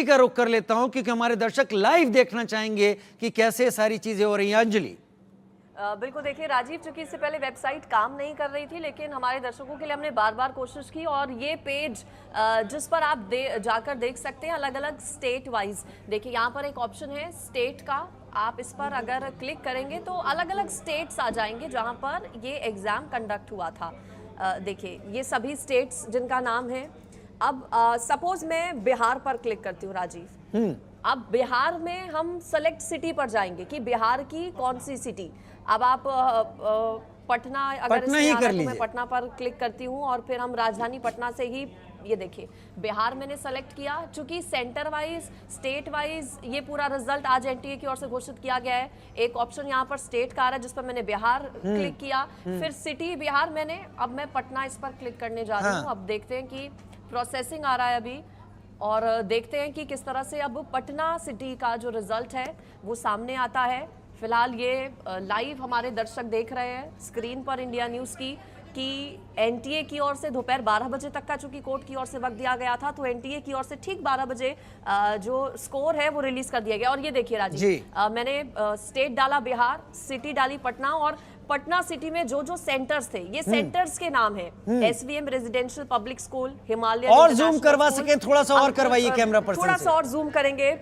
का रुख कर लेता हूं क्योंकि हमारे दर्शक लाइव देखना चाहेंगे कि कैसे सारी चीजें हो रही हैं। अंजलि, बिल्कुल, देखिए राजीव, चूंकि इससे पहले वेबसाइट काम नहीं कर रही थी, लेकिन हमारे दर्शकों के लिए हमने बार बार कोशिश की और ये पेज जिस पर आप जाकर देख सकते हैं अलग अलग स्टेट वाइज। देखिए यहाँ पर एक ऑप्शन है स्टेट का, आप इस पर अगर क्लिक करेंगे तो अलग अलग स्टेट्स आ जाएंगे जहाँ पर ये एग्ज़ाम कंडक्ट हुआ था। देखिए ये सभी स्टेट्स जिनका नाम है। अब सपोज मैं बिहार पर क्लिक करती हूँ राजीव। अब बिहार में हम सेलेक्ट सिटी पर जाएंगे कि बिहार की कौन सी सिटी। अब आप पटना, अगर पटना ही कर तो मैं लीजिए। पटना पर क्लिक करती हूँ और फिर हम राजधानी पटना से ही, ये देखिए बिहार मैंने सेलेक्ट किया। चूंकि सेंटर वाइज, स्टेट वाइज ये पूरा रिजल्ट आज एनटीए की ओर से घोषित किया गया है। एक ऑप्शन यहाँ पर स्टेट का आ रहा है जिस पर मैंने बिहार क्लिक किया, फिर सिटी बिहार मैंने, अब मैं पटना इस पर क्लिक करने जा रही हूँ। अब देखते हैं कि प्रोसेसिंग आ रहा है अभी और देखते हैं कि किस तरह से अब पटना सिटी का जो रिजल्ट है वो सामने आता है। फिलहाल ये लाइव हमारे दर्शक देख रहे हैं स्क्रीन पर इंडिया न्यूज़ की कि एनटीए की ओर से दोपहर 12 बजे तक का चूंकि कोर्ट की ओर से वक्त दिया गया था, तो एनटीए की ओर से ठीक 12 बजे जो स्कोर है वो रिलीज कर दिया गया। और ये देखिए राजीव, मैंने स्टेट डाला बिहार, सिटी डाली पटना, और पटना सिटी में जो जो सेंटर्स थे, ये सेंटर्स के नाम है SVM residential public school, Himalaya. और जूम करवा सके, थोड़ा सा और करवाइए कैमरा पर्सन थोड़ा से। सा और जूम करेंगे।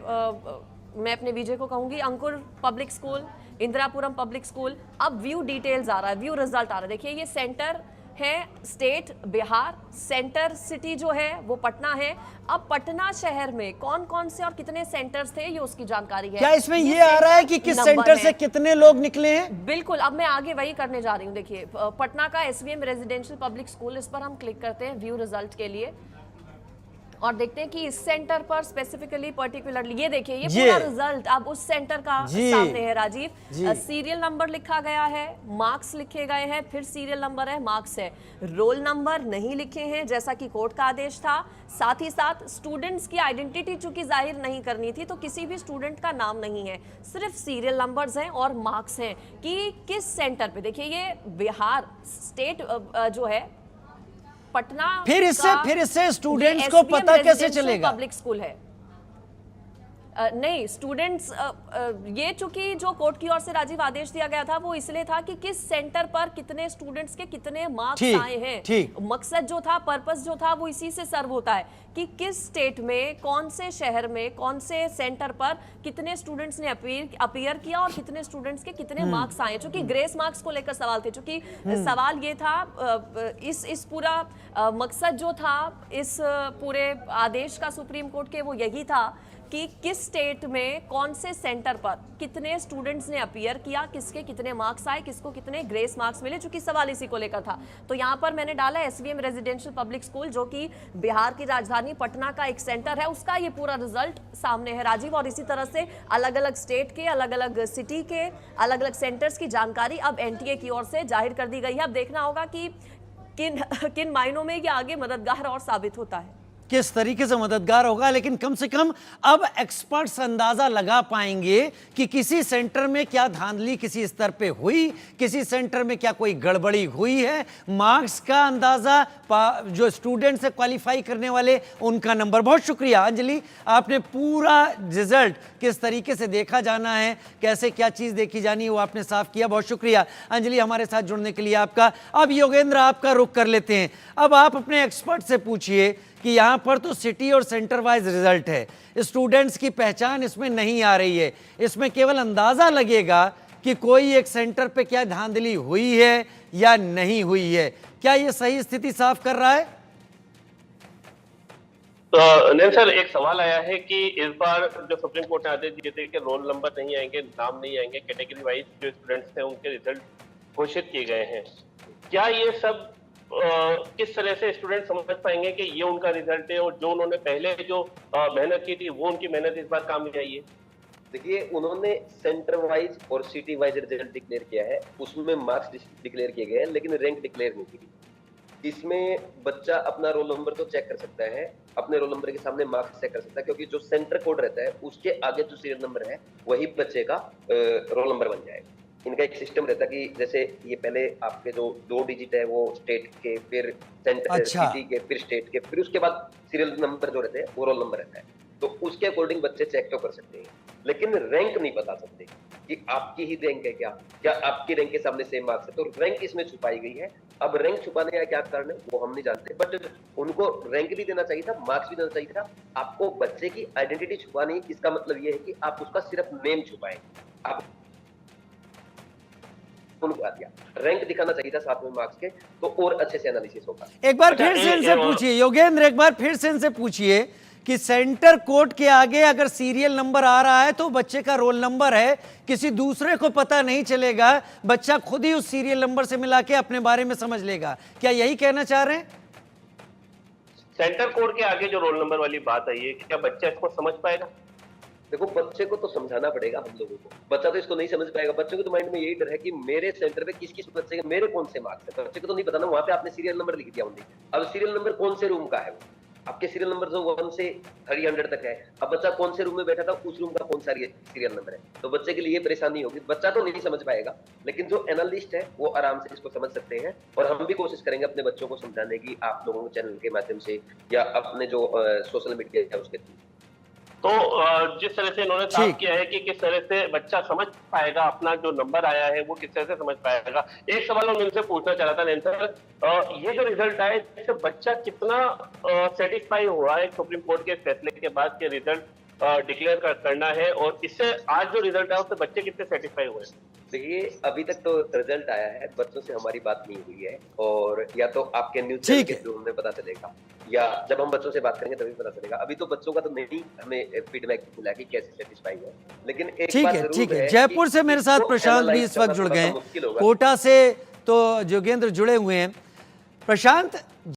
मैं अपने विजय को कहूंगी Ankur public school, Indirapuram public school. अब व्यू डिटेल्स आ रहा है, व्यू रिजल्ट आ रहा है। देखिए ये सेंटर है स्टेट बिहार, सेंटर सिटी जो है वो पटना है। अब पटना शहर में कौन कौन से और कितने सेंटर्स थे ये उसकी जानकारी है। क्या इसमें ये आ रहा है कि किस सेंटर से कितने लोग निकले हैं? बिल्कुल, अब मैं आगे वही करने जा रही हूँ। देखिए पटना का एसवीएम रेजिडेंशियल पब्लिक स्कूल, इस पर हम क्लिक करते हैं व्यू रिजल्ट के लिए और देखते हैं कि इस सेंटर पर स्पेसिफिकली पर्टिकुलरली, ये देखिए ये पूरा रिजल्ट अब उस सेंटर का सामने है राजीव। सीरियल नंबर लिखा गया है, मार्क्स लिखे गए हैं, फिर सीरियल नंबर है, मार्क्स है, रोल नंबर नहीं लिखे हैं जैसा कि कोर्ट का आदेश था। साथ ही साथ स्टूडेंट्स की आइडेंटिटी चूंकि जाहिर नहीं करनी थी, तो किसी भी स्टूडेंट का नाम नहीं है, सिर्फ सीरियल नंबर्स हैं और मार्क्स हैं कि किस सेंटर पे। देखिए ये बिहार स्टेट जो है पटना, फिर इससे स्टूडेंट्स को पता कैसे चलेगा? पब्लिक स्कूल है। नहीं, स्टूडेंट्स ये चूंकि जो कोर्ट की ओर से राजीव आदेश दिया गया था वो इसलिए था कि किस सेंटर पर कितने स्टूडेंट्स के कितने मार्क्स आए हैं। मकसद जो था, पर्पस जो था वो इसी से सर्व होता है कि किस स्टेट में, कौन से शहर में, कौन से सेंटर पर कितने स्टूडेंट्स ने अपीयर किया और कितने स्टूडेंट्स के कितने मार्क्स आए। चूंकि ग्रेस मार्क्स को लेकर सवाल थे, चूंकि सवाल ये था, इस पूरा मकसद जो था इस पूरे आदेश का सुप्रीम कोर्ट के वो यही था कि किस स्टेट में कौन से सेंटर पर कितने स्टूडेंट्स ने अपीयर किया, किसके कितने मार्क्स आए, किसको कितने ग्रेस मार्क्स मिले, चूंकि सवाल इसी को लेकर था। तो यहाँ पर मैंने डाला एसवीएम रेजिडेंशियल पब्लिक स्कूल जो कि बिहार की राजधानी पटना का एक सेंटर है, उसका ये पूरा रिजल्ट सामने है राजीव। और इसी तरह से अलग अलग स्टेट के, अलग अलग सिटी के, अलग अलग सेंटर्स की जानकारी अब एनटीए की ओर से जाहिर कर दी गई है। अब देखना होगा कि किन मायनों में ये आगे मददगार और साबित होता है, किस तरीके से मददगार होगा। लेकिन कम से कम अब एक्सपर्ट्स अंदाजा लगा पाएंगे कि किसी सेंटर में क्या धांधली किसी स्तर पे हुई, किसी सेंटर में क्या कोई गड़बड़ी हुई है। मार्क्स का अंदाजा, जो स्टूडेंट से क्वालिफाई करने वाले उनका नंबर। बहुत शुक्रिया अंजलि, आपने पूरा रिजल्ट किस तरीके से देखा जाना है, कैसे क्या चीज देखी जानी है वो आपने साफ किया। बहुत शुक्रिया अंजलि हमारे साथ जुड़ने के लिए आपका। अब योगेंद्र आपका रुख कर लेते हैं। अब आप अपने एक्सपर्ट से पूछिए कि यहाँ पर तो सिटी और सेंटर वाइज रिजल्ट है, स्टूडेंट्स की पहचान इसमें नहीं आ रही है, इसमें केवल अंदाजा लगेगा कि कोई एक सेंटर पे क्या धांधली हुई है या नहीं हुई है। क्या ये सही स्थिति साफ कर रहा है? तो नहीं सर, एक सवाल आया है कि इस बार जो सुप्रीम कोर्ट ने आदेश दिए थे कि रोल नंबर नहीं आएंगे, नाम नहीं आएंगे, कैटेगरी वाइज जो स्टूडेंट्स थे उनके रिजल्ट घोषित किए गए हैं। क्या ये सब किस तरह से स्टूडेंट समझ पाएंगे कि ये उनका रिजल्ट है और जो उन्होंने पहले जो मेहनत की थी वो उनकी मेहनत इस बार काम में आई है? देखिए, उन्होंने सेंटर वाइज और सिटी वाइज रिजल्ट डिक्लेयर किया है, उसमें मार्क्स डिक्लेयर किए गए हैं लेकिन रैंक डिक्लेयर नहीं की। इसमें बच्चा अपना रोल नंबर तो चेक कर सकता है, अपने रोल नंबर के सामने मार्क्स चेक कर सकता है, क्योंकि जो सेंटर कोड रहता है उसके आगे जो सीरियल नंबर है वही बच्चे का रोल नंबर बन जाएगा। इनका एक सिस्टम रहता है कि जैसे ये पहले आपके जो 2 डिजिट है वो स्टेट के, फिर सेंटर सिटी के, फिर स्टेट के, फिर उसके बाद सीरियल नंबर जो रहते हैं वो रोल नंबर रहता है। तो उसके अकॉर्डिंग बच्चे चेक तो कर सकते हैं, लेकिन रैंक नहीं बता सकते कि आपकी ही रैंक है क्या आपकी रैंक के सामने सेम मार्क्स है। तो रैंक इसमें छुपाई गई है। अब रैंक छुपाने का क्या कारण है वो हम नहीं जानते, बट उनको रैंक भी देना चाहिए था, मार्क्स भी देना चाहिए था। आपको बच्चे की आइडेंटिटी छुपानी, इसका मतलब ये है कि आप उसका सिर्फ नेम छुपाएं। आप रैंक दिखाना चाहिए था साथ में मार्क्स के, तो और अच्छे से एनालिसिस होगा। एक बार फिर से इनसे पूछिए योगेंद्र, एक बार फिर से इनसे पूछिए कि सेंटर कोड के आगे अगर सीरियल नंबर आ रहा है तो बच्चे का रोल नंबर है, किसी दूसरे को पता नहीं चलेगा, बच्चा खुद ही उस सीरियल नंबर से मिला के अपने बारे में समझ लेगा। क्या यही कहना चाह रहे हैं? सेंटर कोड के आगे जो रोल नंबर वाली बात आई है, क्या बच्चा इसको समझ पाएगा? देखो, बच्चे को तो समझाना पड़ेगा हम लोगों को। बच्चा तो इसको नहीं समझ पाएगा। बच्चे को तो माइंड में यही डर है कि मेरे सेंटर पे किस किस बच्चे के मेरे कौन से मार्क्स है। बच्चे को तो नहीं पता ना, वहां पे आपने सीरियल नंबर लिख दिया ओनली। अब सीरियल नंबर कौन से रूम का है, वो आपके सीरियल नंबर जो 1 से 300 तक है। अब बच्चा कौन से रूम में बैठा था, उस रूम का कौन सा सीरियल नंबर है, तो बच्चे के लिए परेशानी होगी। बच्चा तो नहीं समझ पाएगा, लेकिन जो एनालिस्ट है वो आराम से इसको समझ सकते हैं। और हम भी कोशिश करेंगे अपने बच्चों को समझाने की, आप लोगों के चैनल के माध्यम से या अपने जो सोशल मीडिया है उसके थ्रू। तो जिस तरह से इन्होंने साफ किया है कि किस तरह से बच्चा समझ पाएगा, अपना जो नंबर आया है वो किस तरह से समझ पाएगा। एक सवाल मैं इनसे पूछना चाह रहा था नैन सर, ये जो रिजल्ट आया इससे बच्चा कितना सेटिस्फाई हुआ है सुप्रीम कोर्ट के फैसले के बाद के रिजल्ट डिक्लेयर करना है, और इससे आज जो रिजल्ट आया उससे बच्चे कितने सेटिस्फाई हुए? देखिए, अभी तक तो रिजल्ट आया है, बच्चों से हमारी बात नहीं हुई है, और या तो आपके न्यूज चैनल के थ्रू हमें पता चलेगा, या जब हम बच्चों से बात करेंगे तभी पता चलेगा। अभी तो बच्चों का तो नहीं हमें फीडबैक मिला कि कैसे सेटिस्फाई है। लेकिन एक बात जरूर है, जयपुर से मेरे साथ प्रशांत भी इस वक्त जुड़ गए हैं, कोटा से तो जोगेंद्र जुड़े हुए हैं। प्रशांत,